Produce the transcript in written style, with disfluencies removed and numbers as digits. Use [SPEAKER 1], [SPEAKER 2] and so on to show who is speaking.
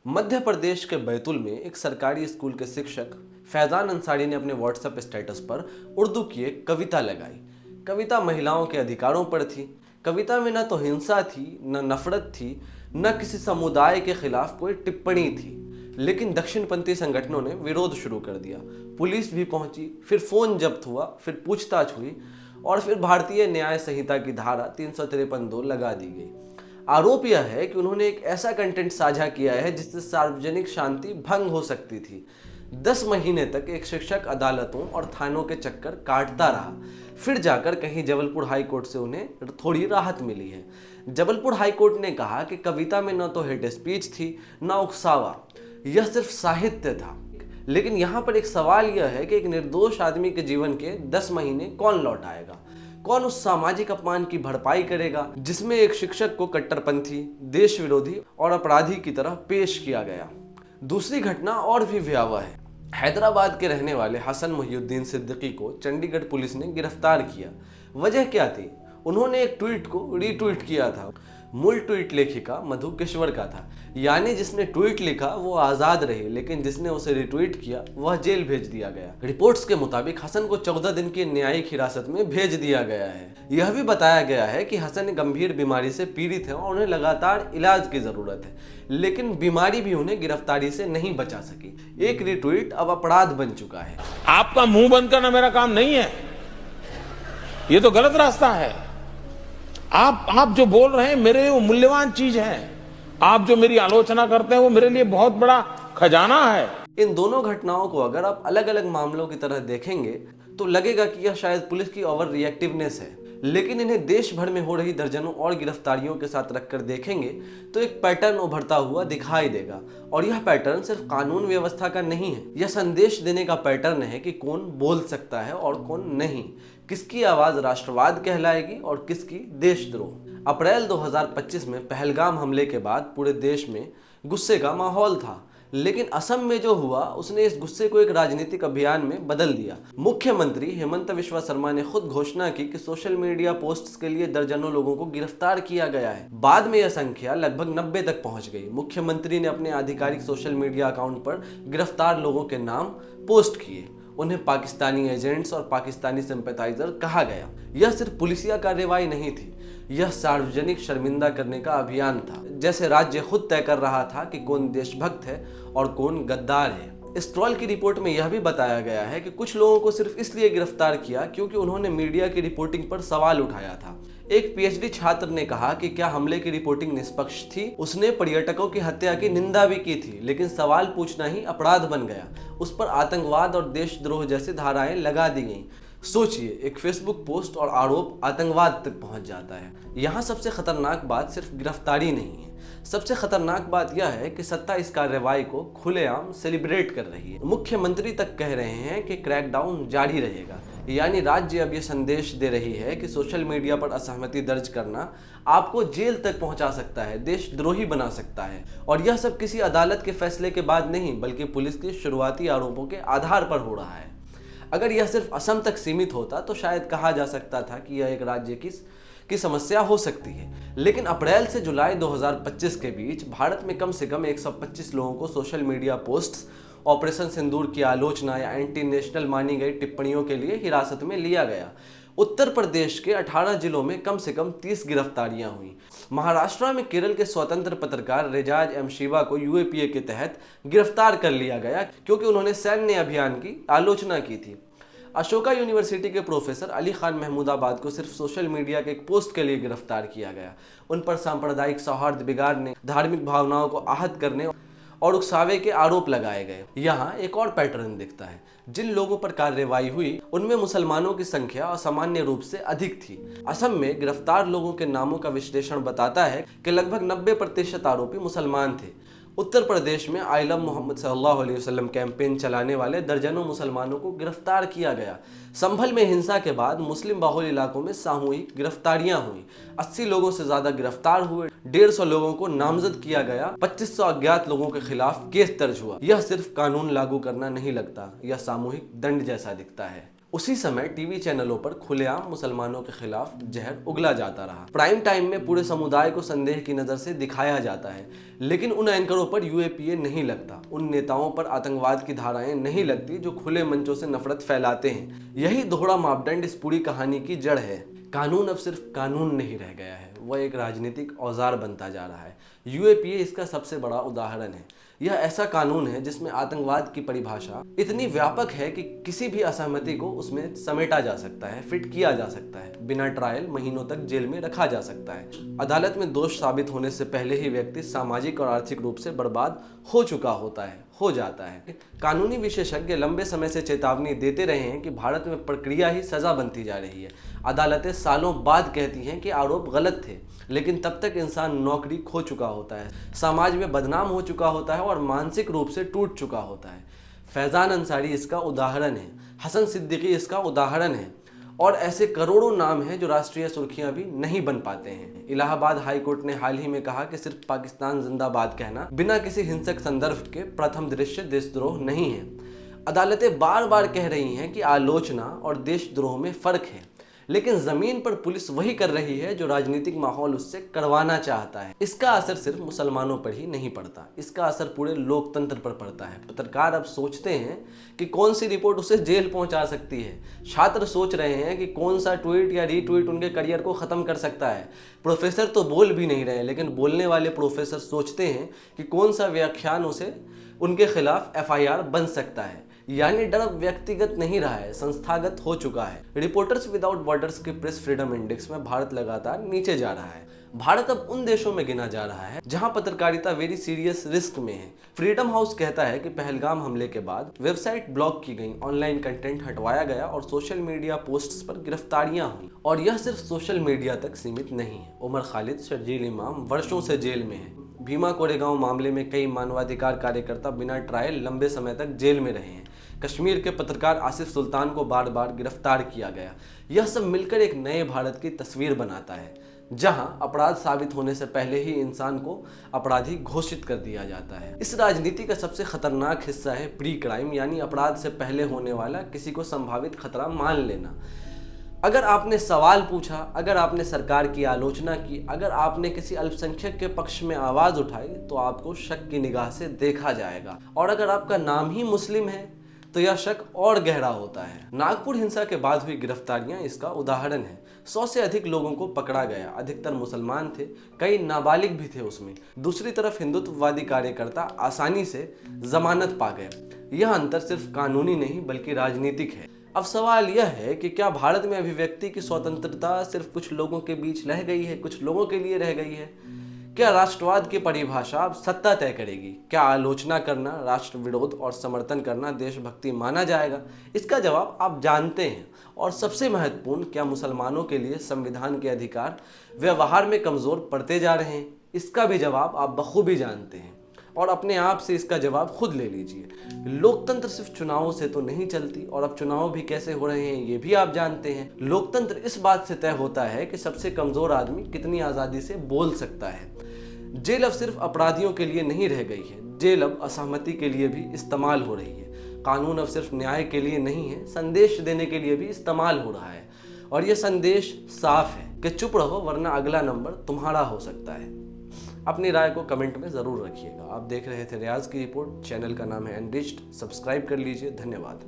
[SPEAKER 1] मध्य प्रदेश के बैतूल में एक सरकारी स्कूल के शिक्षक फैजान अंसारी ने अपने व्हाट्सएप स्टेटस पर उर्दू की एक कविता लगाई। कविता महिलाओं के अधिकारों पर थी। कविता में न तो हिंसा थी, न नफरत थी, न किसी समुदाय के खिलाफ कोई टिप्पणी थी। लेकिन दक्षिणपंथी संगठनों ने विरोध शुरू कर दिया। पुलिस भी पहुंची, फिर फोन जब्त हुआ, फिर पूछताछ हुई और फिर भारतीय न्याय संहिता की धारा 353(2) लगा दी गई। आरोप यह है कि उन्होंने एक ऐसा कंटेंट साझा किया है जिससे सार्वजनिक शांति भंग हो सकती थी। 10 महीने तक एक शिक्षक अदालतों और थानों के चक्कर काटता रहा। फिर जाकर कहीं जबलपुर हाई कोर्ट से उन्हें थोड़ी राहत मिली है। जबलपुर हाई कोर्ट ने कहा कि कविता में न तो हेट स्पीच थी, न उकसावा, यह सिर्फ साहित्य था। लेकिन यहाँ पर एक सवाल यह है कि एक निर्दोष आदमी के जीवन के 10 महीने कौन लौटाएगा? कौन उस सामाजिक अपमान की भरपाई करेगा जिसमें एक शिक्षक को कट्टरपंथी, देश विरोधी और अपराधी की तरह पेश किया गया? दूसरी घटना और भी भयावह है। हैदराबाद के रहने वाले हसन मोहिउद्दीन सिद्दीकी को चंडीगढ़ पुलिस ने गिरफ्तार किया। वजह क्या थी? उन्होंने एक ट्वीट को रीट्वीट किया था। मूल ट्वीट लेखिका मधु किश्वर का था, यानी जिसने ट्वीट लिखा वो आज़ाद रहे, लेकिन जिसने उसे रिट्वीट किया वह जेल भेज दिया गया। रिपोर्ट्स के मुताबिक हसन को 14 दिन की न्यायिक हिरासत में भेज दिया गया है। यह भी बताया गया है कि हसन गंभीर बीमारी से पीड़ित है और उन्हें लगातार इलाज की जरूरत है, लेकिन बीमारी भी उन्हें गिरफ्तारी से नहीं बचा सकी। एक रिट्वीट अब अपराध बन चुका है।
[SPEAKER 2] आपका मुंह बंद करना मेरा काम नहीं है, ये तो गलत रास्ता है। आप जो बोल रहे हैं मेरे लिए वो मूल्यवान चीज है। आप जो मेरी आलोचना करते हैं वो मेरे लिए बहुत बड़ा खजाना है।
[SPEAKER 1] इन दोनों घटनाओं को अगर आप अलग अलग मामलों की तरह देखेंगे तो लगेगा कि यह शायद पुलिस की ओवर रिएक्टिवनेस है, लेकिन इन्हें देश भर में हो रही दर्जनों और गिरफ्तारियों के साथ रखकर देखेंगे तो एक पैटर्न उभरता हुआ दिखाई देगा। और यह पैटर्न सिर्फ कानून व्यवस्था का नहीं है, यह संदेश देने का पैटर्न है कि कौन बोल सकता है और कौन नहीं, किसकी आवाज राष्ट्रवाद कहलाएगी और किसकी देशद्रोह। अप्रैल 2025 में पहलगाम हमले के बाद पूरे देश में गुस्से का माहौल था, लेकिन असम में जो हुआ उसने इस गुस्से को एक राजनीतिक अभियान में बदल दिया। मुख्यमंत्री हेमंत बिस्वा शर्मा ने खुद घोषणा की कि सोशल मीडिया पोस्ट्स के लिए दर्जनों लोगों को गिरफ्तार किया गया है। बाद में यह संख्या लगभग 90 तक पहुंच गई। मुख्यमंत्री ने अपने आधिकारिक सोशल मीडिया अकाउंट पर गिरफ्तार लोगों के नाम पोस्ट किए। उन्हें पाकिस्तानी एजेंट्स और पाकिस्तानी सिंपैथाइजर कहा गया। यह सिर्फ पुलिसिया कार्रवाई नहीं थी, यह सार्वजनिक शर्मिंदा करने का अभियान था। जैसे राज्य खुद तय कर रहा था कि कौन देशभक्त है और कौन गद्दार है। इस ट्रोल की रिपोर्ट में यह भी बताया गया है कि कुछ लोगों को सिर्फ इसलिए गिरफ्तार किया क्योंकि उन्होंने मीडिया की रिपोर्टिंग पर सवाल उठाया था। एक पीएचडी छात्र ने कहा कि क्या हमले की रिपोर्टिंग निष्पक्ष थी? उसने पर्यटकों की हत्या की निंदा भी की थी, लेकिन सवाल पूछना ही अपराध बन गया। उस पर आतंकवाद और देशद्रोह जैसी धाराएं लगा दी गईं। सोचिए, एक फेसबुक पोस्ट और आरोप आतंकवाद तक पहुंच जाता है। यहाँ सबसे खतरनाक बात सिर्फ गिरफ्तारी नहीं है, सबसे खतरनाक बात यह है कि सत्ता इस कार्रवाई को खुलेआम सेलिब्रेट कर रही है। मुख्यमंत्री तक कह रहे हैं कि क्रैकडाउन जारी रहेगा, यानी राज्य अब यह संदेश दे रही है कि सोशल मीडिया पर असहमति दर्ज करना आपको जेल तक पहुंचा सकता है, देशद्रोही बना सकता है। और यह सब किसी अदालत के फैसले के बाद नहीं, बल्कि पुलिस के शुरुआती आरोपों के आधार पर हो रहा है। अगर यह सिर्फ असम तक सीमित होता तो शायद कहा जा सकता था कि यह एक राज्य की समस्या हो सकती है, लेकिन अप्रैल से जुलाई 2025 के बीच भारत में कम से कम 125 लोगों को सोशल मीडिया पोस्ट्स, ऑपरेशन सिंदूर की आलोचना या एंटी नेशनल मानी गई टिप्पणियों के लिए हिरासत में लिया गया। उत्तर प्रदेश के 18 जिलों में कम से कम 30 गिरफ्तारियां हुई। महाराष्ट्र में केरल के स्वतंत्र पत्रकार रेजाज एम शिवा को यूएपीए के तहत गिरफ्तार कर लिया गया क्योंकि उन्होंने सैन्य अभियान की आलोचना की थी। अशोका यूनिवर्सिटी के प्रोफेसर अली खान महमूदाबाद को सिर्फ सोशल मीडिया के एक पोस्ट के लिए गिरफ्तार किया गया। उन पर सांप्रदायिक सौहार्द बिगाड़ने, धार्मिक भावनाओं को आहत करने और उकसावे के आरोप लगाए गए। यहाँ एक और पैटर्न दिखता है। जिन लोगों पर कार्रवाई हुई उनमें मुसलमानों की संख्या असामान्य रूप से अधिक थी। असम में गिरफ्तार लोगों के नामों का विश्लेषण बताता है कि लगभग 90% आरोपी मुसलमान थे। उत्तर प्रदेश में आइलम मोहम्मद सल्लल्लाहु अलैहि वसल्लम कैंपेन चलाने वाले दर्जनों मुसलमानों को गिरफ्तार किया गया। संभल में हिंसा के बाद मुस्लिम बाहुल इलाकों में सामूहिक गिरफ्तारियां हुई। 80 लोगों से ज्यादा गिरफ्तार हुए, 150 लोगों को नामजद किया गया, 2500 अज्ञात लोगों के खिलाफ केस दर्ज हुआ। यह सिर्फ कानून लागू करना नहीं लगता, यह सामूहिक दंड जैसा दिखता है। उसी समय टीवी चैनलों पर खुलेआम मुसलमानों के खिलाफ जहर उगला जाता रहा। प्राइम टाइम में पूरे समुदाय को संदेह की नजर से दिखाया जाता है, लेकिन उन एंकरों पर यूएपीए नहीं लगता, उन नेताओं पर आतंकवाद की धाराएं नहीं लगती जो खुले मंचों से नफरत फैलाते हैं। यही दोहरा मापदंड इस पूरी कहानी की जड़ है। कानून अब सिर्फ कानून नहीं रह गया है, वह एक राजनीतिक औजार बनता जा रहा है। यूएपीए इसका सबसे बड़ा उदाहरण है। यह ऐसा कानून है जिसमें आतंकवाद की परिभाषा इतनी व्यापक है कि किसी भी असहमति को उसमें समेटा जा सकता है, फिट किया जा सकता है। बिना ट्रायल महीनों तक जेल में रखा जा सकता है। अदालत में दोष साबित होने से पहले ही व्यक्ति सामाजिक और आर्थिक रूप से बर्बाद हो चुका हो जाता है। कानूनी विशेषज्ञ लंबे समय से चेतावनी देते रहे हैं कि भारत में प्रक्रिया ही सजा बनती जा रही है। अदालतें सालों बाद कहती हैं कि आरोप गलत थे, लेकिन तब तक इंसान नौकरी खो चुका होता है, समाज में बदनाम हो चुका होता है और मानसिक रूप से टूट चुका होता है। फैजान अंसारी इसका उदाहरण है, हसन सिद्दीकी इसका उदाहरण है, और ऐसे करोड़ों नाम हैं जो राष्ट्रीय सुर्खियां भी नहीं बन पाते हैं। इलाहाबाद हाई कोर्ट ने हाल ही में कहा कि सिर्फ पाकिस्तान जिंदाबाद कहना बिना किसी हिंसक संदर्भ के प्रथम दृश्य देशद्रोह नहीं है। अदालतें बार बार कह रही हैं कि आलोचना और देशद्रोह में फर्क है, लेकिन जमीन पर पुलिस वही कर रही है जो राजनीतिक माहौल उससे करवाना चाहता है। इसका असर सिर्फ मुसलमानों पर ही नहीं पड़ता, इसका असर पूरे लोकतंत्र पर पड़ता है। पत्रकार अब सोचते हैं कि कौन सी रिपोर्ट उसे जेल पहुंचा सकती है। छात्र सोच रहे हैं कि कौन सा ट्वीट या रीट्वीट उनके करियर को खत्म कर सकता है। प्रोफेसर तो बोल भी नहीं रहे, लेकिन बोलने वाले प्रोफेसर सोचते हैं कि कौन सा व्याख्यान उसे उनके खिलाफ एफआईआर बन सकता है। यानी डर अब व्यक्तिगत नहीं रहा है, संस्थागत हो चुका है। रिपोर्टर्स विदाउट बॉर्डर्स के प्रेस फ्रीडम इंडेक्स में भारत लगातार नीचे जा रहा है। भारत अब उन देशों में गिना जा रहा है जहां पत्रकारिता वेरी सीरियस रिस्क में है। फ्रीडम हाउस कहता है कि पहलगाम हमले के बाद वेबसाइट ब्लॉक की गई, ऑनलाइन कंटेंट हटवाया गया और सोशल मीडिया पोस्ट्स पर गिरफ्तारियां हुई। और यह सिर्फ सोशल मीडिया तक सीमित नहीं है। उमर खालिद, शर्जील इमाम वर्षों से जेल में है। भीमा कोरेगांव मामले में कई मानवाधिकार कार्यकर्ता बिना ट्रायल लंबे समय तक जेल में रहे हैं। कश्मीर के पत्रकार आसिफ सुल्तान को बार बार गिरफ्तार किया गया। यह सब मिलकर एक नए भारत की तस्वीर बनाता है, जहां अपराध साबित होने से पहले ही इंसान को अपराधी घोषित कर दिया जाता है। इस राजनीति का सबसे खतरनाक हिस्सा है प्री क्राइम, यानी अपराध से पहले होने वाला किसी को संभावित खतरा मान लेना। अगर आपने सवाल पूछा, अगर आपने सरकार की आलोचना की, अगर आपने किसी अल्पसंख्यक के पक्ष में आवाज उठाई, तो आपको शक की निगाह से देखा जाएगा। और अगर आपका नाम ही मुस्लिम है तो यह शक और गहरा होता है। नागपुर हिंसा के बाद हुई गिरफ्तारियां इसका उदाहरण है। 100 से अधिक लोगों को पकड़ा गया, अधिकतर मुसलमान थे, कई नाबालिग भी थे उसमें। दूसरी तरफ हिंदुत्ववादी कार्यकर्ता आसानी से जमानत पा गए। यह अंतर सिर्फ कानूनी नहीं बल्कि राजनीतिक है। अब सवाल यह है कि क्या भारत में अभिव्यक्ति की स्वतंत्रता सिर्फ कुछ लोगों के बीच रह गई है, कुछ लोगों के लिए रह गई है? क्या राष्ट्रवाद की परिभाषा अब सत्ता तय करेगी? क्या आलोचना करना, राष्ट्र विरोध और समर्थन करना देशभक्ति माना जाएगा? इसका जवाब आप जानते हैं। और सबसे महत्वपूर्ण, क्या मुसलमानों के लिए संविधान के अधिकार व्यवहार में कमजोर पड़ते जा रहे हैं? इसका भी जवाब आप बखूबी जानते हैं और अपने आप से इसका जवाब खुद ले लीजिए। लोकतंत्र सिर्फ चुनावों से तो नहीं चलती, और अब चुनाव भी कैसे हो रहे हैं ये भी आप जानते हैं। लोकतंत्र इस बात से तय होता है कि सबसे कमजोर आदमी कितनी आजादी से बोल सकता है। जेल अब सिर्फ अपराधियों के लिए नहीं रह गई है, जेल अब असहमति के लिए भी इस्तेमाल हो रही है। कानून अब सिर्फ न्याय के लिए नहीं है, संदेश देने के लिए भी इस्तेमाल हो रहा है। और यह संदेश साफ है कि चुप रहो वरना अगला नंबर तुम्हारा हो सकता है। अपनी राय को कमेंट में जरूर रखिएगा। आप देख रहे थे रियाज की रिपोर्ट। चैनल का नाम है एनरिच्ड। सब्सक्राइब कर लीजिए। धन्यवाद।